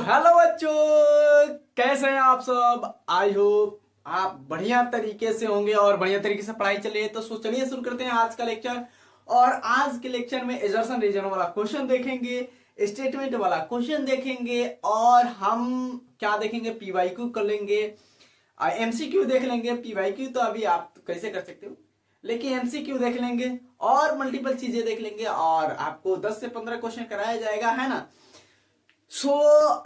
Hello बच्चों, कैसे हैं आप सब। आई होप आप बढ़िया तरीके से होंगे और बढ़िया तरीके से पढ़ाई चल रही है। तो चलिए शुरू करते हैं आज का लेक्चर। और आज के लेक्चर में एजर्सन रीजन वाला क्वेश्चन देखेंगे, स्टेटमेंट वाला क्वेश्चन देखेंगे और हम क्या देखेंगे, पीवाईक्यू कर लेंगे, एमसीक्यू देख लेंगे। पीवाईक्यू तो अभी आप कैसे कर सकते हो, लेकिन एमसीक्यू देख लेंगे और मल्टीपल चीजें देख लेंगे और आपको 10 से 15 क्वेश्चन कराया जाएगा, है ना।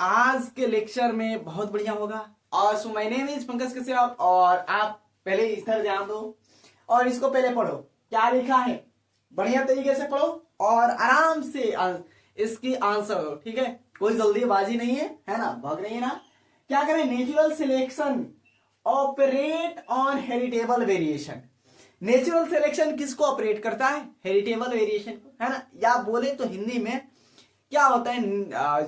आज के लेक्चर में बहुत बढ़िया होगा। और my name is Pankaj Kashyap और आप पहले इधर ध्यान दो और इसको पहले पढ़ो, क्या लिखा है बढ़िया तरीके से पढ़ो और आराम से इसकी आंसर दो, ठीक है। कोई जल्दीबाजी नहीं है ना, भाग नहीं है ना। क्या करें, natural selection operate on heritable variation. Natural selection किसको ऑपरेट करता है, हेरिटेबल वेरिएशन को, है ना। या बोले तो हिंदी में क्या होता है,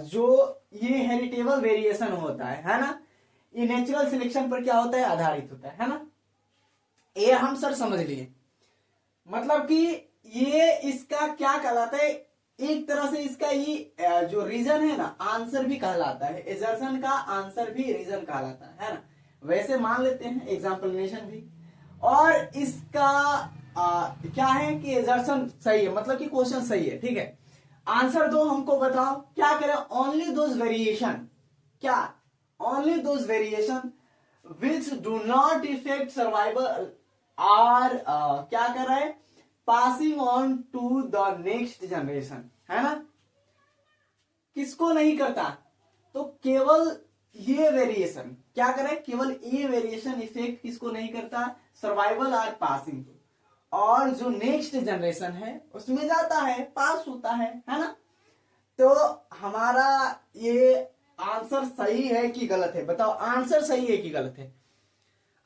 जो ये हेरिटेबल वेरिएशन होता है ना, ये नेचुरल सिलेक्शन पर क्या होता है, आधारित होता है ना। ये हम सर समझ लिए, मतलब कि ये इसका क्या कहलाता है, एक तरह से इसका ये जो रीजन है ना, आंसर भी कहलाता है। एजर्सन का आंसर भी रीजन कहलाता है ना। वैसे मान लेते हैं एग्जाम्पलिनेशन भी। और इसका क्या है कि एजर्सन सही है, मतलब कि क्वेश्चन सही है, ठीक है। आंसर दो, हमको बताओ क्या करें। ओनली दोज वेरिएशन, क्या only those variation which do not effect survival or क्या कर रहा है, passing on to the next generation, है ना। किसको नहीं करता, तो केवल ये वेरिएशन क्या करे, केवल ये वेरिएशन इफेक्ट किसको नहीं करता, सर्वाइवल आर पासिंग, और जो नेक्स्ट जनरेशन है उसमें जाता है, पास होता है ना। तो हमारा ये आंसर सही है कि गलत है, बताओ आंसर सही है कि गलत है।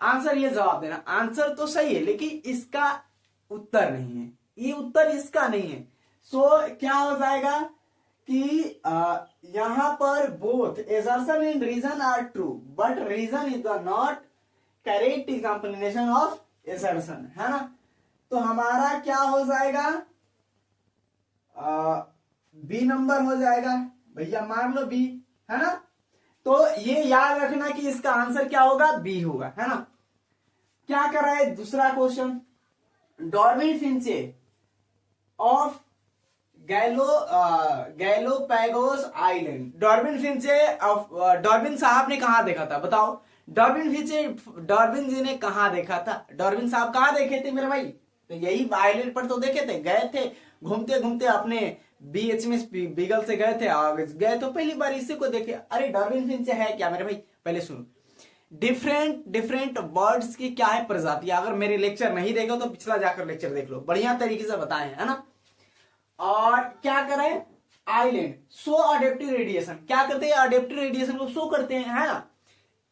आंसर ये जवाब देना, आंसर तो सही है लेकिन इसका उत्तर नहीं है, ये उत्तर इसका नहीं है। क्या हो जाएगा कि यहां पर both assertion and reason are true but reason is the not correct explanation of assertion, है ना। तो हमारा क्या हो जाएगा, बी नंबर हो जाएगा भैया, मान लो बी, है ना। तो ये याद रखना कि इसका आंसर क्या होगा, बी होगा, है ना। क्या कर रहा है दूसरा question, Darwin finches of Galapagos island. Darwin finches of Darwin साहब ने कहा देखा था, बताओ। डार्विन जी ने कहा देखा था, डार्विन साहब कहाँ देखे थे मेरे भाई, तो यही आइलैंड पर तो देखे थे, गए थे घूमते घूमते अपने बीएचएमएस बीगल से गए थे, गए तो पहली बार इसी को देखे। अरे डार्विन फिंच है क्या मेरे भाई, पहले सुनो। डिफरेंट बर्ड्स की क्या है प्रजाति, अगर मेरे लेक्चर नहीं देखो तो पिछला जाकर लेक्चर देख लो, बढ़िया तरीके से बताए है ना। और क्या करें, आइलैंड शो अडेप्टिव रेडिएशन, क्या करते हैं, अडेप्टिव रेडिएशन को शो करते हैं, है ना।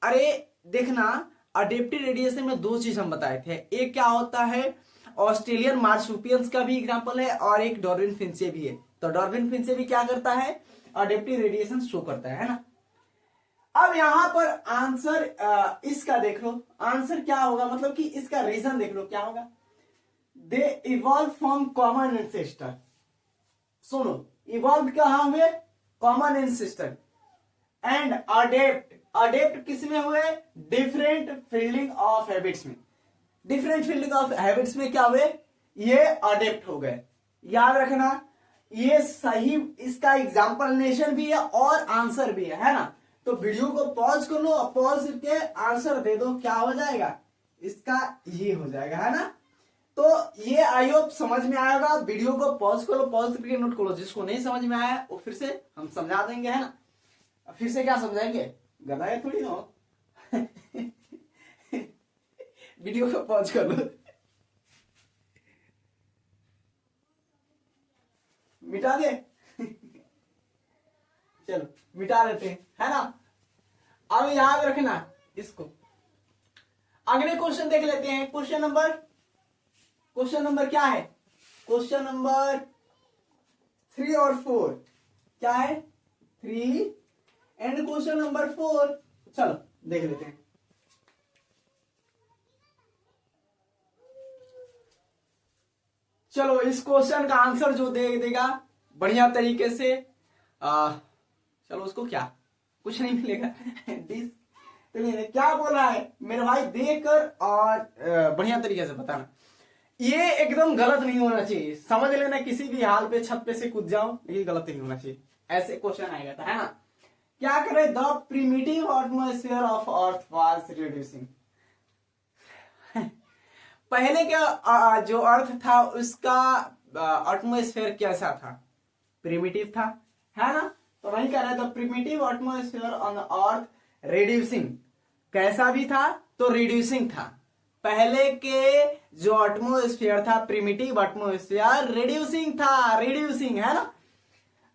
अरे देखना, अडेप्टिव रेडिएशन में दो चीज हम बताए थे, एक क्या होता है ऑस्ट्रेलियन मार्सुपियंस का भी एग्जांपल है और एक डार्विन फिंचे भी है। तो डार्विन फिंचे भी क्या करता है, अडेप्टिव रेडिएशन शो करता है ना। अब यहां पर आंसर इसका देख लो, आंसर क्या होगा, मतलब कि इसका रीजन देख लो क्या होगा। दे इवॉल्व फ्रॉम कॉमन एंसेस्टर, सुनो, इवॉल्व कहां हुए, कॉमन एंसेस्टर, एंड अडेप्ट किसमें हुए, डिफरेंट फील्डिंग ऑफ हैबिट्स में। डिफरेंट फील्डिंग ऑफ हैबिट्स में क्या हुए, ये अडेप्ट हो गए। याद रखना ये सही, इसका एग्जाम्पलिनेशन भी है और आंसर भी है ना। तो वीडियो को पॉज कर लो और पॉज करके आंसर दे दो, क्या हो जाएगा इसका, ये हो जाएगा, है ना। तो ये आई होप समझ में आएगा। वीडियो को पॉज करो, पॉज करके नोट करो, जिसको नहीं समझ में आया वो फिर से हम समझा देंगे, है ना। फिर से क्या समझाएंगे, गधा है थोड़ी ना। वीडियो को पॉज कर लो, मिटा दे। चलो मिटा देते हैं, है ना। अब याद रखना इसको। अगले क्वेश्चन देख लेते हैं, क्वेश्चन नंबर क्या है, क्वेश्चन नंबर 3 और 4, क्या है 3 एंड क्वेश्चन नंबर 4। चलो देख लेते हैं। चलो इस क्वेश्चन का आंसर जो दे देगा बढ़िया तरीके से, चलो उसको क्या कुछ नहीं मिलेगा। डिस तो क्या बोल रहा है मेरे भाई, देखकर और बढ़िया तरीके से बताना। ये एकदम गलत नहीं होना चाहिए, समझ लेना किसी भी हाल पे छत पे से कूद जाओ, लेकिन गलत नहीं होना चाहिए। ऐसे क्वेश्चन आएगा था, है ना। क्या करे, the primitive atmosphere of earth was reducing. पहले का जो अर्थ था उसका एटमॉस्फेयर कैसा था, प्रिमिटिव था, है ना। तो वही कह रहा है the primitive atmosphere on earth reducing, कैसा भी था तो रिड्यूसिंग था। पहले के जो एटमॉस्फेयर था, प्रिमिटिव एटमॉस्फेयर, रिड्यूसिंग था, रिड्यूसिंग, है ना।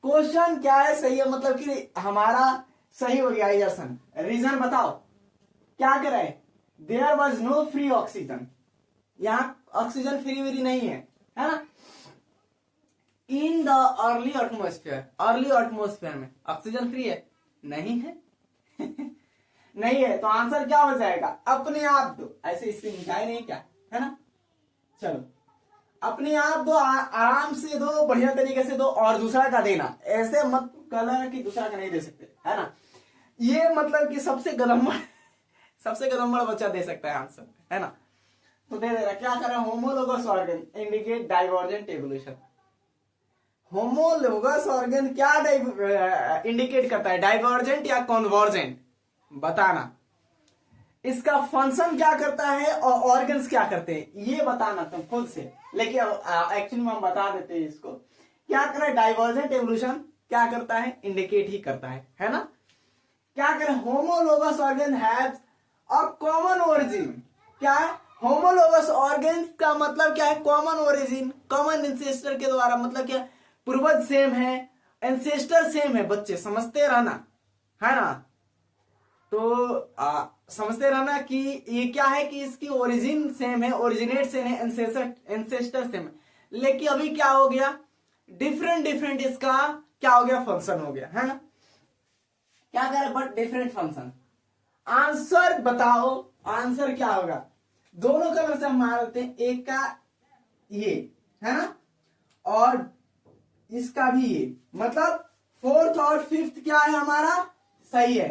क्वेश्चन क्या है, सही है, मतलब कि हमारा सही हो गया रीजन। रीजन बताओ क्या करे, there was no free oxygen, यहां ऑक्सीजन फ्री वेरी नहीं है ना। In the early atmosphere, early atmosphere में ऑक्सीजन फ्री है, नहीं है। नहीं है, तो आंसर क्या हो जाएगा, अपने आप दो। ऐसे इससे निकाय नहीं क्या, है ना। चलो अपने आप दो, आराम से दो, बढ़िया तरीके से दो, और दूसरा का देना। ऐसे मत कहना कि दूसरा का नहीं दे सकते, है ना। ये मतलब कि सबसे गदम्बड़ बच्चा दे सकता है आंसर, है ना। तो दे दे रहा, क्या कर रहा है, homologous organ indicate divergent evolution. Homologous organ क्या इंडिकेट करता है, डाइवर्जेंट या कॉन्वर्जेंट, बताना। इसका फंक्शन क्या करता है और ऑर्गन्स क्या करते हैं, ये बताना तुम खुद से। लेकिन एक्चुअली में हम बता देते हैं इसको। क्या कर रहा है, डाइवर्जेंट एवोल्यूशन क्या करता है, इंडिकेट ही करता है ना। क्या करे, homologous organ have a common origin. क्या है, होमोलोगस ऑर्गन का मतलब क्या है, कॉमन ओरिजिन, कॉमन एंसेस्टर के द्वारा, मतलब क्या, पूर्वज सेम है, एंसेस्टर सेम है। बच्चे समझते रहना, है ना। तो समझते रहना कि ये क्या है कि इसकी ओरिजिन सेम है, ओरिजिनेट सेम है, एंसेस्टर सेम है। लेकिन अभी क्या हो गया, डिफरेंट इसका क्या हो गया, फंक्शन हो गया, है ना। क्या करे, बट डिफरेंट फंक्शन। आंसर बताओ, आंसर क्या होगा, दोनों कलर से हम मारते हैं, एक का ये, है ना, और इसका भी ये, मतलब फोर्थ और फिफ्थ क्या है हमारा, सही है।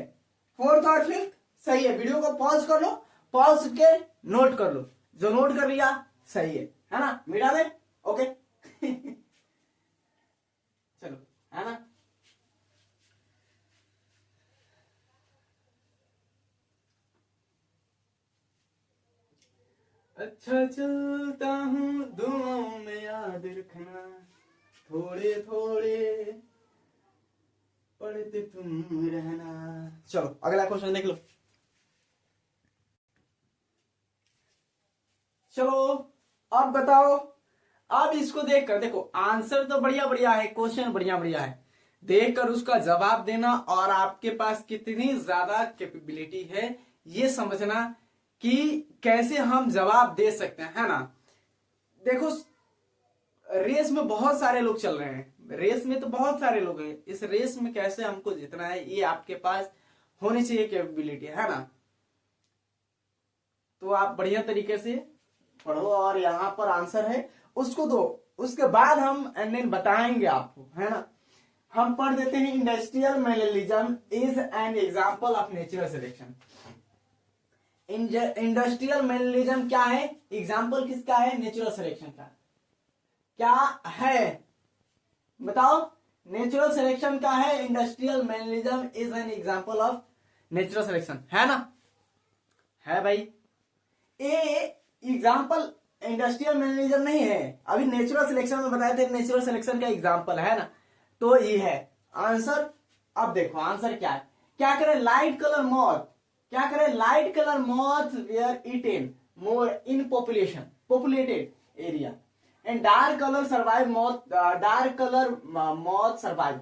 फोर्थ और फिफ्थ सही है। वीडियो को पॉज कर लो, पॉज के नोट कर लो, जो नोट कर लिया सही है ना, मिटा दे, ओके। चलो, है ना। अच्छा चलता हूं, दुआओं में याद रखना, थोड़े थोड़े पढ़ते तुम रहना। चलो अगला क्वेश्चन देख लो। चलो अब बताओ, अब इसको देखकर देखो, आंसर तो बढ़िया बढ़िया है, क्वेश्चन बढ़िया बढ़िया है, देखकर उसका जवाब देना और आपके पास कितनी ज्यादा कैपेबिलिटी है ये समझना कि कैसे हम जवाब दे सकते हैं, है ना। देखो रेस में बहुत सारे लोग चल रहे हैं, रेस में तो बहुत सारे लोग हैं, इस रेस में कैसे हमको जीतना है ये आपके पास होनी चाहिए कैपेबिलिटी, है ना। तो आप बढ़िया तरीके से पढ़ो और यहाँ पर आंसर है उसको दो, उसके बाद हम बताएंगे आपको, है ना। हम पढ़ देते हैं, industrial mannerism is an example of natural selection. Industrial mannerism क्या है, एग्जांपल किसका है, नेचुरल सिलेक्शन का। क्या है बताओ, नेचुरल सिलेक्शन का है, industrial mannerism is an example of natural selection, है ना, है भाई। ए एग्जांपल इंडस्ट्रियल मैनरिज्म नहीं है, अभी नेचुरल सिलेक्शन में बताए थे, नेचुरल सिलेक्शन का एग्जांपल है ना, तो ये है आंसर। अब देखो आंसर क्या है, क्या करे, लाइट कलर मॉथ, क्या करे, light colour moth were eaten more in populated area and dark colour survive moth, dark colour moth survive.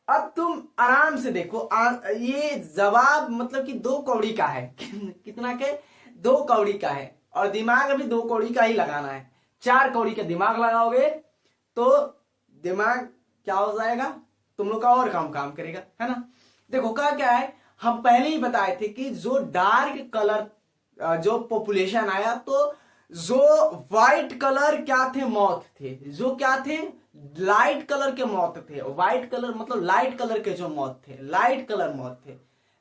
अब तुम आराम से देखो, ये जवाब मतलब कि 2 कौड़ी का है। कितना के, 2 कौड़ी का है, और दिमाग अभी 2 कौड़ी का ही लगाना है। 4 कौड़ी का दिमाग लगाओगे तो दिमाग क्या हो जाएगा, तुम लोग का और काम करेगा, है ना। देखो क्या है, हम पहले ही बताए थे कि जो डार्क कलर जो पॉपुलेशन आया, तो जो व्हाइट कलर क्या थे, मौत थे, जो क्या थे, लाइट कलर के मौत थे। व्हाइट कलर मतलब लाइट कलर के जो मौत थे, लाइट कलर मौत थे।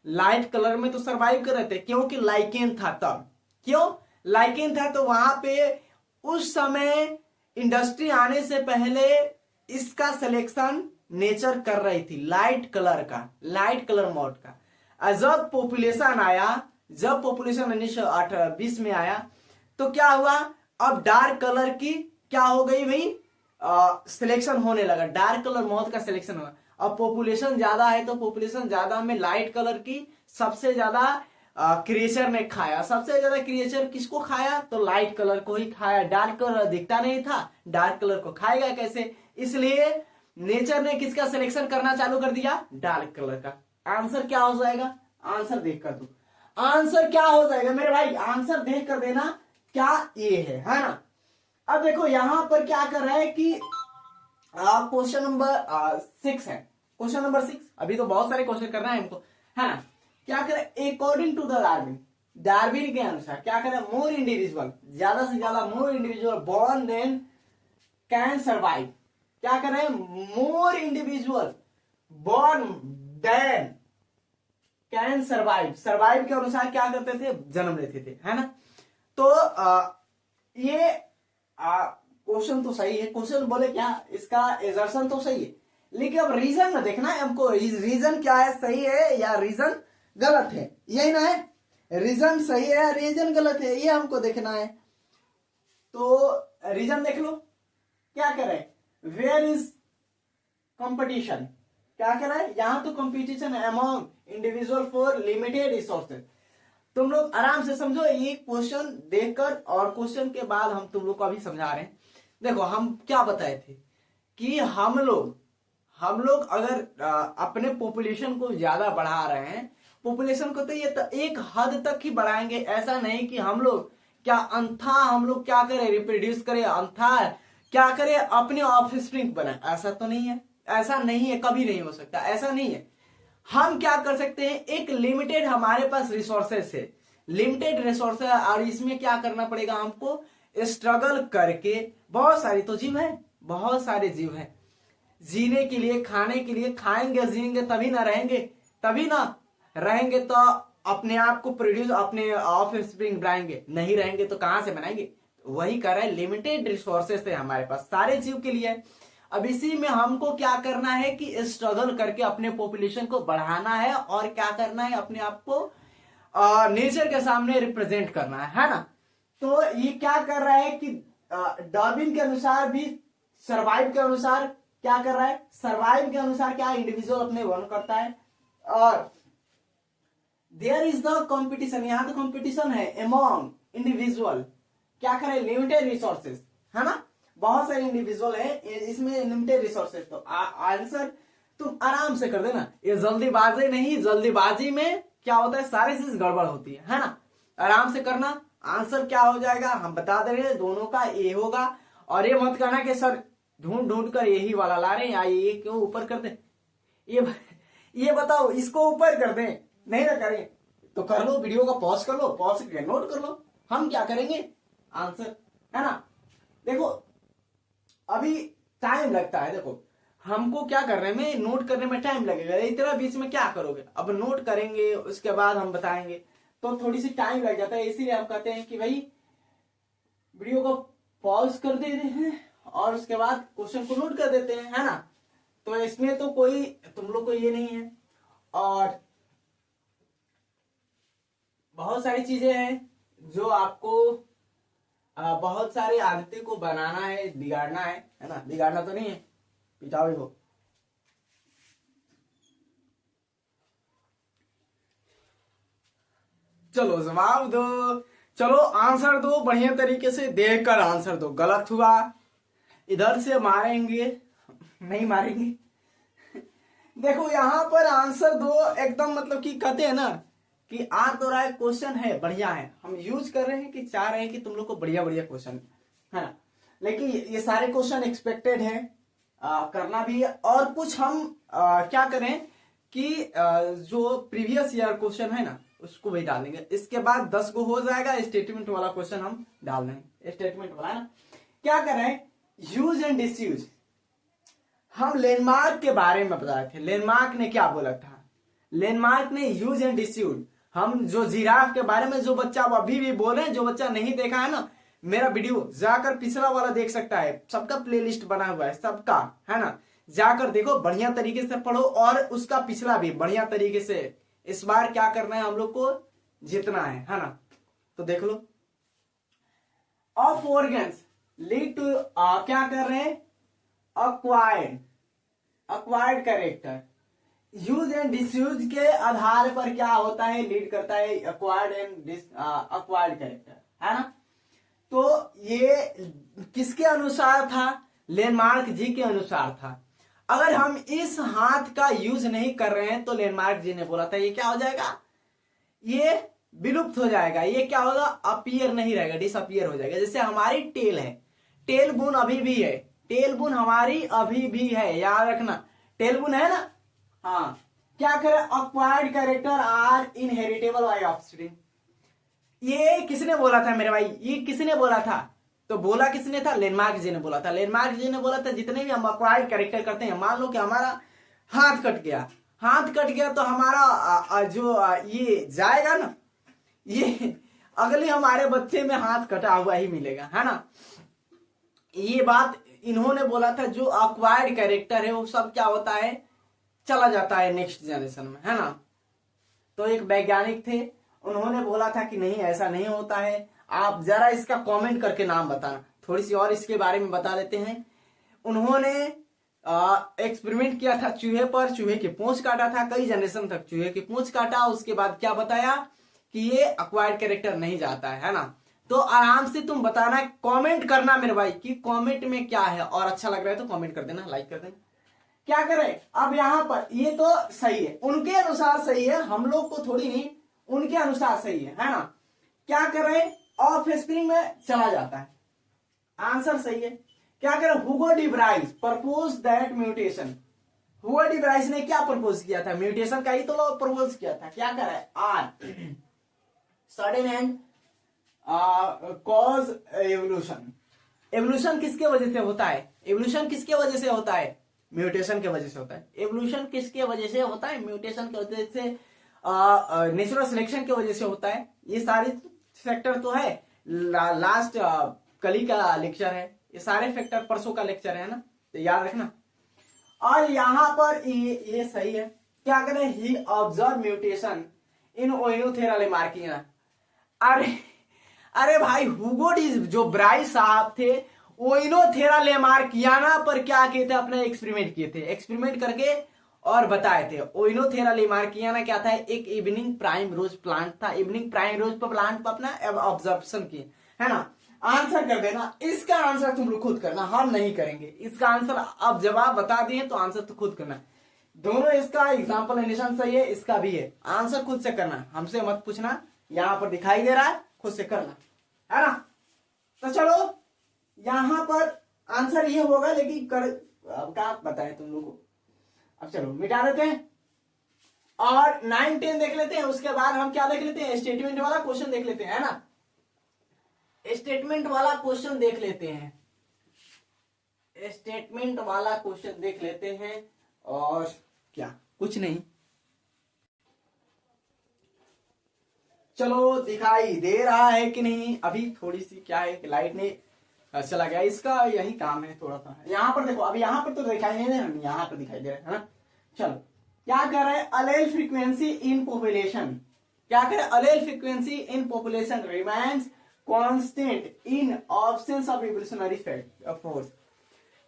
लाइट कलर में तो सरवाइव कर रहे थे क्योंकि लाइकेन था तब। क्यों लाइकेन था? तो वहां पे उस समय इंडस्ट्री आने से पहले इसका सिलेक्शन नेचर कर रही थी, लाइट कलर का, लाइट कलर मौत का। जब पॉपुलेशन आया, जब पॉपुलेशन 1920 में आया तो क्या हुआ, अब डार्क कलर की क्या हो गई भाई, सिलेक्शन होने लगा, डार्क कलर मौत का सिलेक्शन हुआ। अब पॉपुलेशन ज्यादा है तो पॉपुलेशन ज्यादा में लाइट कलर की सबसे ज्यादा क्रिएचर ने खाया। सबसे ज्यादा क्रिएचर किसको खाया? तो लाइट कलर को ही खाया। डार्क कलर दिखता नहीं था, डार्क कलर को खाएगा कैसे? इसलिए नेचर ने किसका सिलेक्शन करना चालू कर दिया? डार्क कलर का। आंसर क्या हो जाएगा? आंसर देख कर दो, आंसर क्या हो जाएगा मेरे भाई? आंसर देख कर देना, क्या ये है ना। अब देखो यहां पर क्या कर रहा है कि क्वेश्चन नंबर 6 है, क्वेश्चन नंबर 6। अभी तो बहुत सारे क्वेश्चन करना है हमको, है ना। क्या करे? According to the Darwin, Darwin के अनुसार क्या करे? मोर इंडिविजुअल, ज्यादा से ज्यादा more individual born then can survive. क्या करे? More individual born then can survive. Survive के अनुसार क्या करते थे? जन्म लेते थे, है ना। तो ये क्वेश्चन तो सही है, क्वेश्चन बोले क्या, इसका एजर्शन तो सही है, लेकिन अब रीजन ना देखना है हमको, रीजन क्या है, सही है या रीजन गलत है, यही ना है। रीजन सही है या रीजन गलत है, ये हमको देखना है। तो रीजन देख लो, क्या करे? वेयर इज कंपटीशन, क्या कह रहा है? यहां तो कंपटीशन है among individual for limited resources. तुम लोग आराम से समझो ये क्वेश्चन देखकर, और क्वेश्चन के बाद हम तुम लोग को अभी समझा रहे हैं। देखो हम क्या बताए थे कि हम लोग अगर अपने पॉपुलेशन को ज्यादा बढ़ा रहे हैं, पॉपुलेशन को तो ये एक हद तक ही बढ़ाएंगे। ऐसा नहीं कि हम लोग क्या अंथा, हम लोग क्या करें, रिप्रोड्यूस करें, अंथा क्या करें, अपने ऑफस्प्रिंग बनाए, ऐसा तो नहीं है, ऐसा नहीं है, कभी नहीं हो सकता, ऐसा नहीं है। हम क्या कर सकते हैं, एक लिमिटेड हमारे पास रिसोर्सेस है, लिमिटेड रिसोर्सेस, और इसमें क्या करना पड़ेगा हमको? स्ट्रगल करके। बहुत सारी तो जीव है, बहुत सारे जीव है, जीने के लिए, खाने के लिए, खाएंगे जिएंगे तभी ना रहेंगे, तभी ना रहेंगे तो अपने आप को प्रोड्यूस, अपने ऑफ स्प्रिंग बनाएंगे, नहीं रहेंगे तो कहां से बनाएंगे? वही कर रहा है, लिमिटेड रिसोर्सेस थे हमारे पास सारे जीव के लिए। अब इसी में हमको क्या करना है कि स्ट्रगल करके अपने पॉपुलेशन को बढ़ाना है, और क्या करना है, अपने आप को नेचर के सामने रिप्रेजेंट करना है ना। तो ये क्या कर रहा है कि डार्विन के अनुसार भी सर्वाइव के अनुसार क्या कर रहा है, सर्वाइव के अनुसार क्या इंडिविजुअल अपने वन करता है, और देयर इज द कंपटीशन, यहां तो कंपटीशन है अमॉन्ग इंडिविजुअल, क्या करे, लिमिटेड रिसोर्सेज, है ना, बहुत सारे इंडिविजुअल है, इसमें लिमिटेड रिसोर्सेज। तो आंसर तुम आराम से कर देना, ये जल्दीबाजी नहीं, जल्दीबाजी में क्या होता है, सारी चीज गड़बड़ होती है ना। आराम से करना, आंसर क्या हो जाएगा हम बता दे रहे हैं, दोनों का ए होगा। और ये मत कहना कि सर ढूंढ ढूंढ कर यही वाला ला रहे हैं, या ये क्यों ऊपर कर दे, ये बताओ, इसको ऊपर कर दें, नहीं ना करें तो कर लो, वीडियो का पॉज कर लो, पॉज करके नोट कर लो, हम क्या करेंगे, आंसर, है ना। देखो अभी टाइम लगता है, देखो हमको क्या करने में, नोट करने में टाइम लगेगा, इतना बीच में क्या करोगे, अब नोट करेंगे उसके बाद हम बताएंगे, तो थोड़ी सी टाइम लग जाता है। इसीलिए हम कहते हैं कि भाई वीडियो को पॉज कर देते हैं और उसके बाद क्वेश्चन को नोट कर देते हैं, है ना। तो इसमें तो कोई तुम लोग को ये नहीं है, और बहुत सारी चीजें हैं जो आपको बहुत सारी आदतें को बनाना है, बिगाड़ना है ना, बिगाड़ना तो नहीं है, पिटाओ हो। चलो जवाब दो, चलो आंसर दो, बढ़िया तरीके से देखकर आंसर दो। गलत हुआ इधर से मारेंगे, नहीं मारेंगे। देखो यहां पर आंसर दो एकदम, मतलब कि कहते हैं ना कि आ तो रहा है, क्वेश्चन है बढ़िया है, हम यूज कर रहे हैं कि चाह रहे हैं कि तुम लोग को बढ़िया बढ़िया क्वेश्चन है ना, लेकिन ये सारे क्वेश्चन एक्सपेक्टेड है, करना भी है। और कुछ हम क्या करें कि जो प्रीवियस ईयर क्वेश्चन है ना, उसको भी डाल देंगे। इसके बाद 10 को हो जाएगा, स्टेटमेंट वाला क्वेश्चन हम डाल देंगे। स्टेटमेंट वाला ना क्या करें, यूज एंड डिसयूज। हम लैंडमार्क के बारे में बताए थे, लैंडमार्क ने क्या बोला था, लैंडमार्क ने यूज एंड डिसयूज। हम जो जिराफ के बारे में जो बच्चा अभी भी बोल रहे हैं, जो बच्चा नहीं देखा है ना, मेरा वीडियो जाकर पिछला वाला देख सकता है, सबका प्लेलिस्ट बना हुआ है सबका, है ना, जाकर देखो, बढ़िया तरीके से पढ़ो और उसका पिछला भी बढ़िया तरीके से। इस बार क्या करना है, हम लोग को जीतना है ना, तो देख लो। ऑफ ऑर्गन्स लीड टू, क्या कर रहे हैं, acquired character. Use and disuse के आधार पर क्या होता है, लीड करता है अक्वायर्ड कैरेक्टर, है ना। तो ये किसके अनुसार था, लैंडमार्क जी के अनुसार था। अगर हम इस हाथ का यूज नहीं कर रहे हैं तो लैंडमार्क जी ने बोला था ये क्या हो जाएगा, ये विलुप्त हो जाएगा, ये क्या होगा, अपीयर नहीं रहेगा, डिसअपीयर हो जाएगा। जैसे हमारी टेल है, टेल बोन अभी भी है, टेल बोन हमारी अभी भी है, याद रखना, टेल बोन है ना। हाँ, क्या करे, acquired character are inheritable by offspring. ये किसने बोला था मेरे भाई, ये किसने बोला था, तो बोला किसने था, लैंडमार्क जी ने बोला था। लैंडमार्क जी ने बोला था जितने भी हम अक्वायर्ड कैरेक्टर करते हैं, मान लो कि हमारा हाथ कट गया, हाथ कट गया तो हमारा जो ये जाएगा ना, ये अगले हमारे बच्चे में हाथ कटा हुआ ही मिलेगा, है ना। ये बात इन्होंने बोला था, जो अक्वायर्ड कैरेक्टर है वो सब क्या होता है, चला जाता है नेक्स्ट जनरेशन में, है ना। तो एक वैज्ञानिक थे, उन्होंने बोला था कि नहीं ऐसा नहीं होता है। आप जरा इसका कमेंट करके नाम बताना, थोड़ी सी और इसके बारे में बता देते हैं। उन्होंने एक्सपेरिमेंट किया था चूहे पर, चूहे की पूंछ काटा था, कई जनरेशन तक चूहे की पूंछ काटा, उसके बाद क्या बताया कि ये अक्वायर्ड कैरेक्टर नहीं जाता है ना। तो आराम से तुम बताना, कमेंट करना मेरे भाई कि कमेंट में क्या है, और अच्छा लग रहा है तो कमेंट कर देना, लाइक कर देना। क्या करें, अब यहां पर ये तो सही है, उनके अनुसार सही है, हम लोग को थोड़ी नहीं, उनके अनुसार सही है ना। क्या करें, ऑफ स्प्रिंग में चला जाता है, आंसर सही है। क्या करें, हुगो D Bryce propose that mutation. Hugo D Bryce ने क्या प्रपोज किया था, म्यूटेशन का ही तो प्रपोज किया था। क्या करें, are sudden and cause evolution. Evolution किसके वजह से होता है, एवोल्यूशन किसके वजह से होता है, म्यूटेशन के वजह से होता है। एवोल्यूशन किसके वजह से होता है, म्यूटेशन की वजह से, नेचुरल सिलेक्शन की वजह से होता है। ये सारे फैक्टर तो है, लास्ट कल का लेक्चर है, ये सारे फैक्टर परसों का लेक्चर है ना, तो याद रखना। और यहां पर ये सही है। क्या करें, ही ऑब्जर्व म्यूटेशन इन ओइनोथेरा लेमार्किया। अरे भाई, हुगो डी जो ब्राइस साहब थे, ओइनोथेरा लेमार्कियाना पर क्या किए थे, अपने एक्सपेरिमेंट किए थे, एक्सपेरिमेंट करके और बताए थे। ओइनोथेरा लेमार्कियाना क्या था, एक इवनिंग प्राइम रोज प्लांट था, इवनिंग प्राइम रोज प्लांट पर अपना ऑब्जर्वेशन किए, है ना। आंसर कर देना, इसका आंसर तुम लोग खुद करना, हम नहीं करेंगे इसका आंसर। अब जवाब बता दिए तो आंसर तो खुद करना। दोनों, इसका एग्जाम्पल एनिमेशन सही है, इसका भी है, आंसर खुद से करना, हमसे मत पूछना। यहां पर दिखाई दे रहा है, खुद से करना, है ना। तो चलो, यहां पर आंसर ये होगा, लेकिन अब क्या बताएं तुम लोगों को। अब चलो मिटा देते हैं और 9, 10 देख लेते हैं। उसके बाद हम क्या देख लेते हैं, स्टेटमेंट वाला क्वेश्चन देख लेते हैं, है ना। स्टेटमेंट वाला क्वेश्चन देख लेते हैं, स्टेटमेंट वाला क्वेश्चन देख लेते हैं। और क्या, कुछ नहीं, चलो दिखाई दे रहा है कि नहीं। अभी थोड़ी सी क्या है कि लाइट ने चला गया, इसका यही काम है थोड़ा सा। यहाँ पर देखो, अभी यहाँ पर तो दिखाई नहीं दे रहा, यहाँ पर दिखाई दे रहा है ना। चलो, क्या कर रहे हैं, अलेल फ्रीक्वेंसी इन पॉपुलेशन। क्या करें, allele frequency in population remains constant in absence of evolutionary force.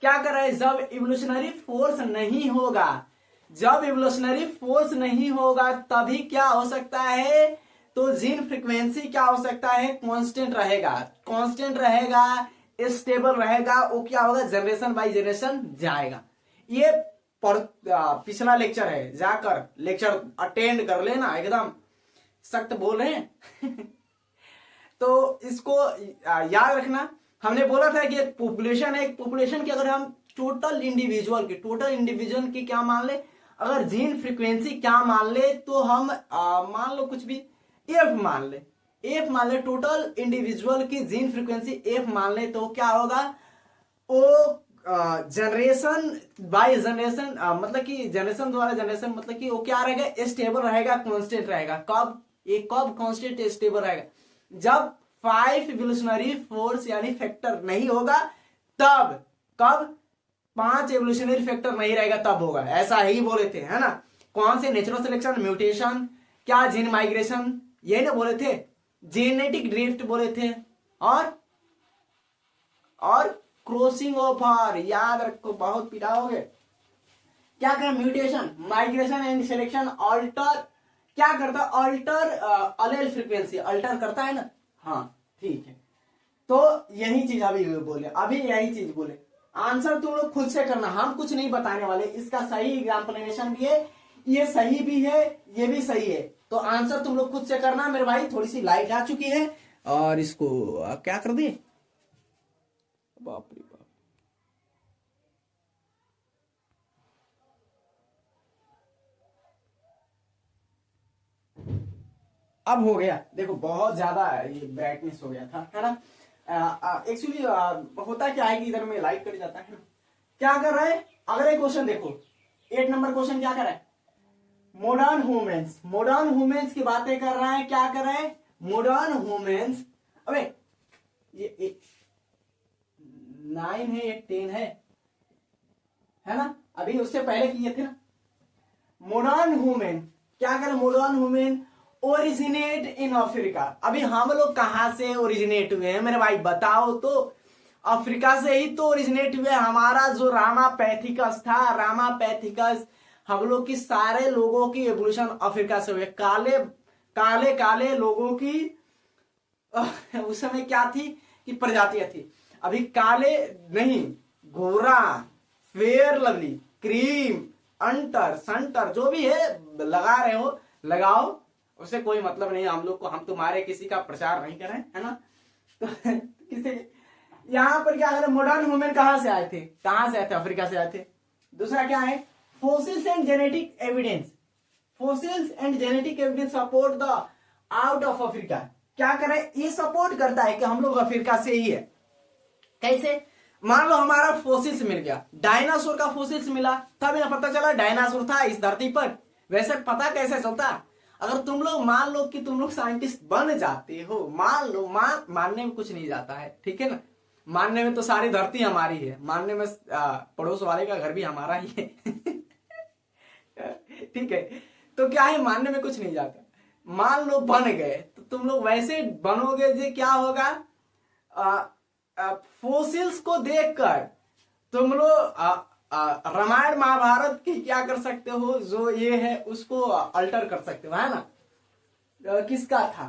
क्या कर रहे हैं, जब इवोल्यूशनरी फोर्स नहीं होगा, जब इवोल्यूशनरी फोर्स नहीं होगा तभी क्या हो सकता है, तो जीन फ्रीक्वेंसी क्या हो सकता है, कांस्टेंट रहेगा, कांस्टेंट रहेगा, स्टेबल रहेगा। वो क्या होगा, जनरेशन बाय जनरेशन जाएगा। ये पिछला लेक्चर है, जाकर लेक्चर अटेंड कर लेना, एकदम सख्त बोल रहे हैं तो इसको याद रखना। हमने बोला था कि एक पॉपुलेशन है, एक पॉपुलेशन की अगर हम टोटल इंडिविजुअल की क्या मान ले, अगर जीन फ्रीक्वेंसी क्या मान ले, तो हम मान लो कुछ भी एफ मान ले, एफ मान ले, टोटल इंडिविजुअल की जीन फ्रीक्वेंसी एफ मान ले, तो क्या होगा वो जनरेशन बाय जनरेशन, मतलब कि जनरेशन द्वारा जनरेशन, मतलब कि वो क्या रहेगा, स्टेबल रहेगा, कांस्टेंट रहेगा। कब ये कब कांस्टेंट स्टेबल रहेगा, जब 5 इवोल्यूशनरी फोर्स यानी फैक्टर नहीं होगा तब। कब 5 एवोल्यूशनरी फैक्टर नहीं रहेगा तब होगा, ऐसा ही बोले थे, है ना। कौन से, नेचुरल सिलेक्शन, म्यूटेशन, क्या जीन माइग्रेशन, ये ना बोले थे, जेनेटिक ड्रिफ्ट बोले थे, और क्रॉसिंग ओवर, याद रखो, बहुत पिटाओगे। क्या कर, mutation, migration and selection, alter, क्या करता है, ऑल्टर अलेल फ्रीक्वेंसी, अल्टर करता है ना। हाँ ठीक है, तो यही चीज अभी बोले, अभी यही चीज बोले। आंसर तुम लोग खुद से करना, हम कुछ नहीं बताने वाले। इसका सही एग्जाम्पलेशन भी है, ये सही भी है, ये भी सही है, तो आंसर तुम लोग खुद से करना। मेरे भाई थोड़ी सी लाइट आ चुकी है और इसको क्या कर दिए, बाप रे बाप। अब हो गया, देखो बहुत ज्यादा ये ब्राइटनेस हो गया था, है ना। एक्चुअली होता क्या है कि इधर में लाइट कट जाता है ना। क्या कर रहा है, अगर एक क्वेश्चन देखो, 8 नंबर क्वेश्चन क्या कर रहा है, मॉडर्न वुमेन्स, मॉडर्न वुमेन्स की बातें कर रहा है। क्या कर रहा है, मॉडर्न वुमेन्स। अबे ये 9 है, ये 10 है ना, अभी उससे पहले किए थे ना। मॉडर्न वुमेन, क्या कर, modern women originate in Africa. अभी हम लोग कहां से ओरिजिनेट हुए हैं मेरे भाई, बताओ तो। अफ्रीका से ही तो ओरिजिनेट हुए। हमारा जो रामापैथिकस था, रामापैथिकस, हम लोग की सारे लोगों की एवोल्यूशन अफ्रीका से हुए। काले काले काले लोगों की उस समय क्या थी कि प्रजातियां थी। अभी काले नहीं, गोरा, फेयर लवली, क्रीम, अंटर, संटर, जो भी है लगा रहे हो लगाओ, उससे कोई मतलब नहीं हम लोग को। हम तुम्हारे किसी का प्रचार नहीं कर रहे हैं, है ना। तो किसी यहां पर क्या करें, मॉडर्न वुमेन कहां से आए थे, कहां से आए थे, अफ्रीका से आए थे। दूसरा क्या है, fossils and genetic evidence, fossils and genetic evidence support the out of Africa. क्या करे, ये सपोर्ट करता है कि हम लोग अफ्रीका से ही है। कैसे, मान लो हमारा फोसिल्स मिल गया, डायनासोर का फोसिल्स मिला, तब यह पता चला डायनासोर था इस धरती पर। वैसे पता कैसे चलता, अगर तुम लोग मान लो कि तुम लोग साइंटिस्ट बन जाते हो, मान लो, मानने में कुछ नहीं जाता है, ठीक है ना। मानने में तो सारी धरती हमारी है, मानने में पड़ोस वाले का घर भी हमारा ही है ठीक है, तो क्या है, मानने में कुछ नहीं जाता। मान लो बन गए, तो तुम लोग वैसे बनोगे जो क्या होगा, फोसिल्स को देखकर तुम लोग रामायण महाभारत की क्या कर सकते हो, जो ये है उसको अल्टर कर सकते हो, है ना। किसका था,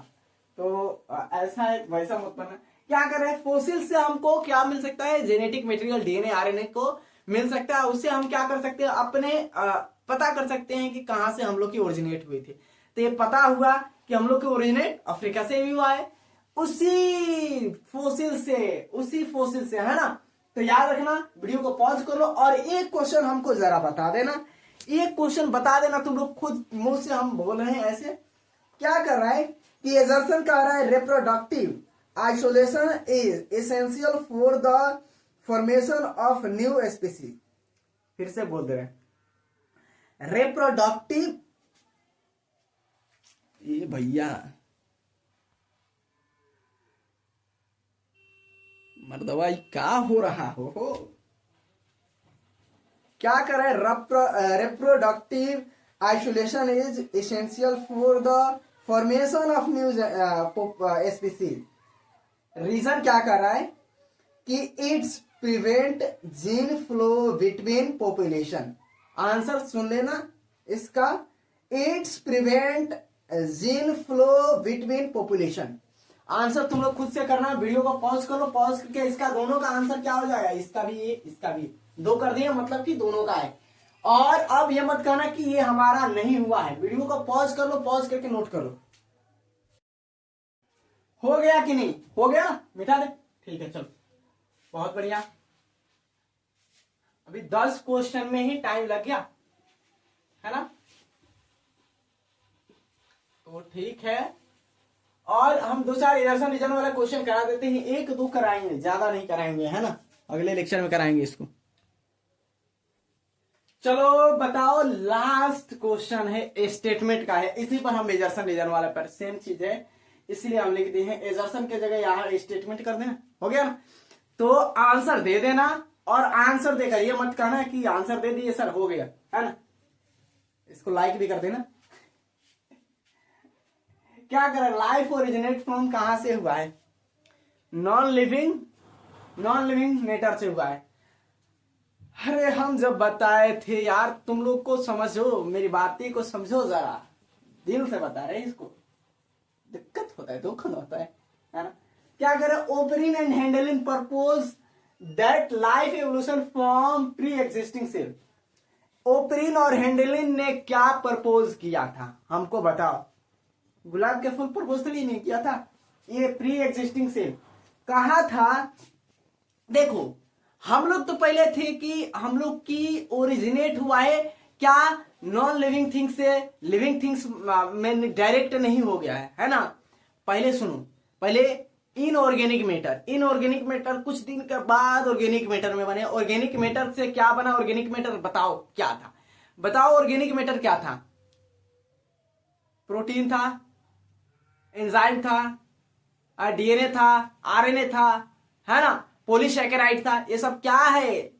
तो ऐसा है, वैसा मत बनना। क्या कर रहे हैं, फोसिल से हमको क्या मिल सकता है, जेनेटिक मटेरियल, डीएनए, आरएनए को मिल सकता है। उससे हम क्या कर सकते हैं, अपने पता कर सकते हैं कि कहां से हम लोग की ओरिजिनेट हुई थी। तो ये पता हुआ कि हम लोग की ओरिजिनेट अफ्रीका से भी हुआ है, उसी फोसिल से, है ना। तो याद रखना, वीडियो को पॉज कर लो और एक क्वेश्चन हमको जरा बता देना, एक क्वेश्चन बता देना। तुम लोग खुद मुंह से हम बोल रहे हैं ऐसे। क्या कर रहा है कि एजर्सन कह रहा है reproductive isolation is essential for the formation of new species. फिर से बोल दे रहे हैं, रिप्रोडक्टिव, ये भैया मर्दवाई क्या हो रहा हो क्या कर रहे, reproductive isolation is essential for the formation of new species. Reason क्या कर रहा है कि it's prevent gene flow between population. Answer सुन लेना इसका, it's prevent gene flow between population. Answer तुम लोग खुद से करना, वीडियो को पॉज करो, पॉज करके इसका दोनों का आंसर क्या हो जाएगा, इसका भी ये, इसका भी दो कर दिया, मतलब कि दोनों का है। और अब ये मत कहना कि ये हमारा नहीं हुआ है, वीडियो को पॉज कर लो, पॉज करके नोट करो। हो गया कि नहीं, हो गया ना, मिटा दे, ठीक है, चलो बहुत बढ़िया। अभी 10 क्वेश्चन में ही टाइम लग गया, है ना। तो ठीक है, और हम 2-4 इजर्सन रीजन वाला क्वेश्चन करा देते हैं, 1-2 कराएंगे, ज्यादा नहीं कराएंगे, है ना, अगले लेक्चर में कराएंगे इसको। चलो बताओ, लास्ट क्वेश्चन है स्टेटमेंट का है, इसी पर हम एजर्सन रीजन वाला पर सेम चीज है, इसलिए हम लिख दिए हैं एजर्सन के जगह यहाँ स्टेटमेंट कर देना, हो गया ना। तो आंसर दे देना, और आंसर देकर ये मत कहना कि आंसर दे दिए सर हो गया, है ना। इसको लाइक भी कर देना। क्या करें, लाइफ ओरिजिनेट फ्रॉम कहां से हुआ है, नॉन लिविंग मैटर से हुआ है। अरे हम जब बताए थे यार, तुम लोग को समझो, मेरी बातें को समझो जरा, दिल से बता रहे इसको, दिक्कत होता है, दुख होता है ना। क्या करें, opening and handling purpose that life evolution from pre existing cell. Oparin और हैंडलिन ने क्या प्रपोज किया था, हमको बताओ। गुलाब के फूल प्रपोज तो नहीं किया था, ये प्री एग्जिस्टिंग सेल कहा था। देखो हम लोग तो पहले थे कि हम लोग की ओरिजिनेट हुआ है क्या, नॉन लिविंग थिंग्स से लिविंग थिंग्स में डायरेक्ट नहीं हो गया है ना। पहले सुनो, पहले इनऑर्गेनिक मैटर कुछ दिन के बाद ऑर्गेनिक मैटर में बने। ऑर्गेनिक मैटर से क्या बना, ऑर्गेनिक मैटर बताओ क्या था, बताओ ऑर्गेनिक मैटर क्या था। प्रोटीन था, एंजाइम था, डीएनए था, आरएनए था, है ना, पॉलीसैकेराइड था, ये सब क्या है,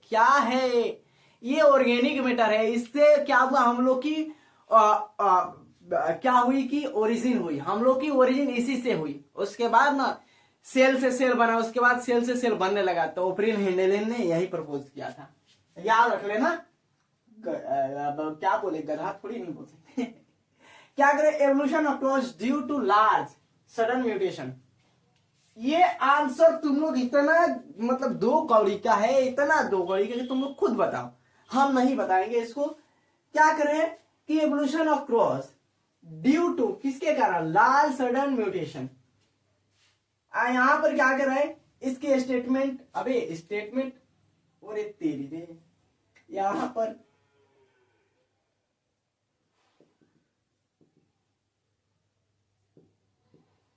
ये ऑर्गेनिक मैटर है। इससे क्या हुआ, हम लोग की क्या हुई कि ओरिजिन हुई, हम लोग की ओरिजिन इसी से हुई। उसके बाद ना सेल से सेल बना, उसके बाद सेल से सेल बनने लगा, तो ओपरिन हैंडलिन ने यही प्रपोज किया था, याद रख लेना। क्या बोले, गधा थोड़ी नहीं बोल सकते। क्या करे, evolution across due to large sudden mutation. ये आंसर तुम लोग इतना मतलब 2 कौड़ी का है, इतना 2 कौड़ी का कि तुम लोग खुद बताओ, हम नहीं बताएंगे इसको। क्या करें कि एवोल्यूशन अक्रॉस ड्यू टू किसके कारण, लार्ज सडन म्यूटेशन। यहां पर क्या कर रहे हैं, इसके स्टेटमेंट, अबे स्टेटमेंट और तेरी रे, यहां पर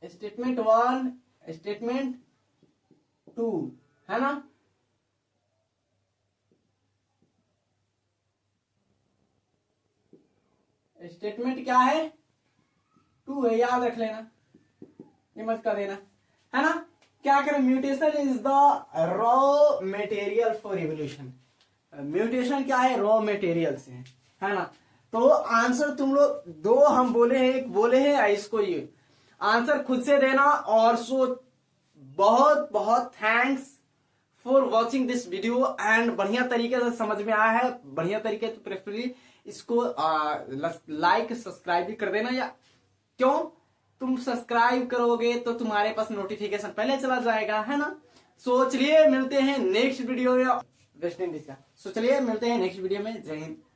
स्टेटमेंट 1 स्टेटमेंट 2 है ना। स्टेटमेंट क्या है, 2 है, याद रख लेना, ये मत कर देना, है ना। क्या करें, mutation is the raw material for evolution. Mutation क्या है, रॉ मटेरियल से है ना। तो आंसर तुम लोग 2 हम बोले हैं, एक बोले हैं, इसको ये आंसर खुद से देना। और सो बहुत बहुत thanks for watching this video and बढ़िया तरीके से समझ में आया है, बढ़िया तरीके से प्रेफरली इसको लाइक सब्सक्राइब भी कर देना। या क्यों, तुम सब्सक्राइब करोगे तो तुम्हारे पास नोटिफिकेशन पहले चला जाएगा, है ना। सो चलिए मिलते हैं नेक्स्ट वीडियो में, वेस्ट इंडीज का। सो चलिए मिलते हैं नेक्स्ट वीडियो में, जय हिंद।